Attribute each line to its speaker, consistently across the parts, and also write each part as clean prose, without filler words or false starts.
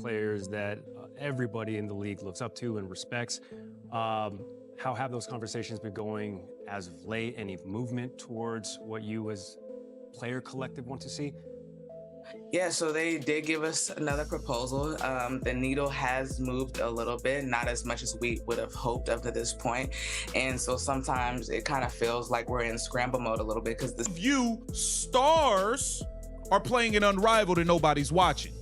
Speaker 1: players that everybody in the league looks up to and respects. How have those conversations been going as of late? Any movement towards what you as player collective want to see?
Speaker 2: Yeah, so they did give us another proposal. The needle has moved a little bit, not as much as we would have hoped up to this point. And so sometimes it kind of feels like we're in scramble mode a little bit because
Speaker 3: you stars are playing it unrivaled and nobody's watching.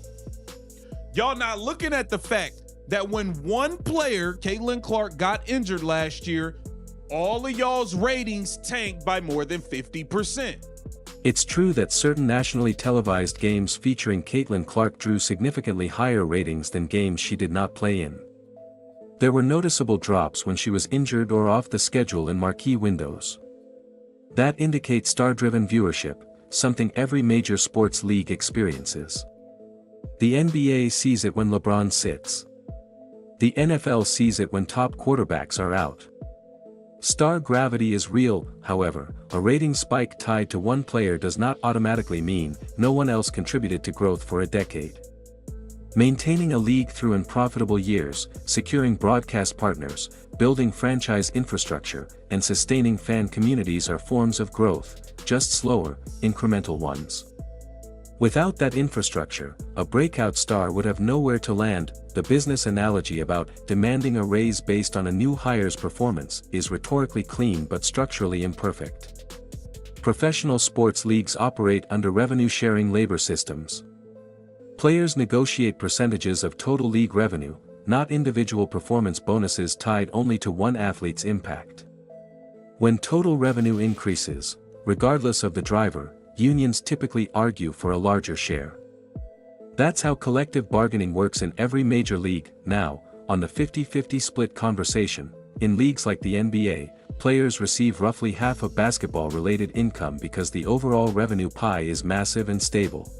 Speaker 3: Y'all not looking at the fact that when one player, Caitlin Clark, got injured last year, all of y'all's ratings tanked by more than 50%.
Speaker 4: It's true that certain nationally televised games featuring Caitlin Clark drew significantly higher ratings than games she did not play in. There were noticeable drops when she was injured or off the schedule in marquee windows. That indicates star-driven viewership, something every major sports league experiences. The NBA sees it when LeBron sits. The NFL sees it when top quarterbacks are out. Star gravity is real, however. A rating spike tied to one player does not automatically mean no one else contributed to growth for a decade. Maintaining a league through unprofitable years, securing broadcast partners, building franchise infrastructure, and sustaining fan communities are forms of growth, just slower, incremental ones. Without that infrastructure, a breakout star would have nowhere to land. The business analogy about demanding a raise based on a new hire's performance is rhetorically clean but structurally imperfect. Professional sports leagues operate under revenue-sharing labor systems. Players negotiate percentages of total league revenue, not individual performance bonuses tied only to one athlete's impact. When total revenue increases, regardless of the driver, unions typically argue for a larger share. That's how collective bargaining works in every major league. Now, on the 50-50 split conversation, in leagues like the NBA, players receive roughly half of basketball-related income because the overall revenue pie is massive and stable.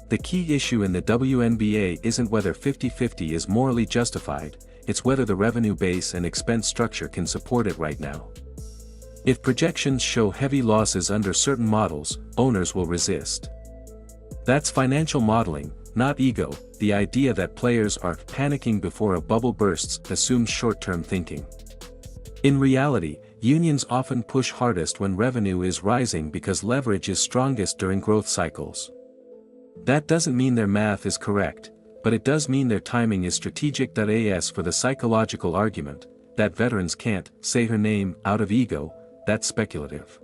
Speaker 4: The key issue in the WNBA isn't whether 50-50 is morally justified, it's whether the revenue base and expense structure can support it right now. If projections show heavy losses under certain models, owners will resist. That's financial modeling, not ego. The idea that players are panicking before a bubble bursts assumes short-term thinking. In reality, unions often push hardest when revenue is rising because leverage is strongest during growth cycles. That doesn't mean their math is correct, but it does mean their timing is strategic. As for the psychological argument, that veterans can't say her name out of ego, that's speculative.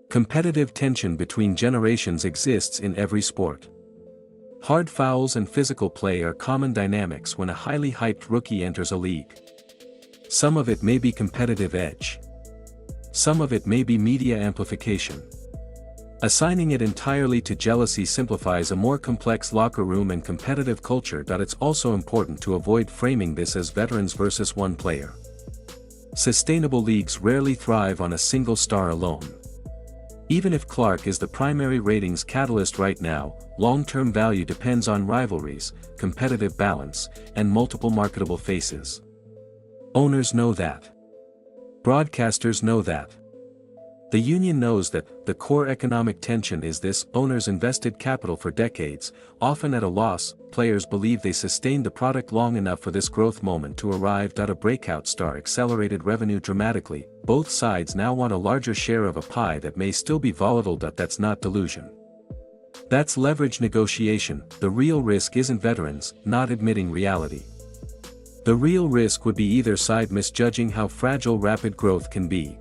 Speaker 4: Competitive tension between generations exists in every sport. Hard fouls and physical play are common dynamics when a highly hyped rookie enters a league. Some of it may be competitive edge. Some of it may be media amplification. Assigning it entirely to jealousy simplifies a more complex locker room and competitive culture. It's also important to avoid framing this as veterans versus one player. Sustainable leagues rarely thrive on a single star alone. Even if Clark is the primary ratings catalyst right now, long-term value depends on rivalries, competitive balance, and multiple marketable faces. Owners know that. Broadcasters know that. The union knows that the core economic tension is this: owners invested capital for decades, often at a loss. Players believe they sustained the product long enough for this growth moment to arrive. A breakout star accelerated revenue dramatically. Both sides now want a larger share of a pie that may still be volatile. That's not delusion. That's leverage negotiation. The real risk isn't veterans not admitting reality. The real risk would be either side misjudging how fragile rapid growth can be.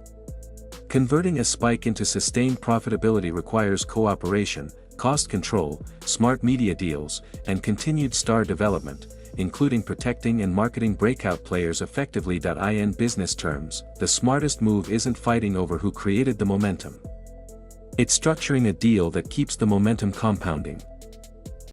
Speaker 4: Converting a spike into sustained profitability requires cooperation, cost control, smart media deals, and continued star development, including protecting and marketing breakout players effectively. In business terms, the smartest move isn't fighting over who created the momentum. It's structuring a deal that keeps the momentum compounding.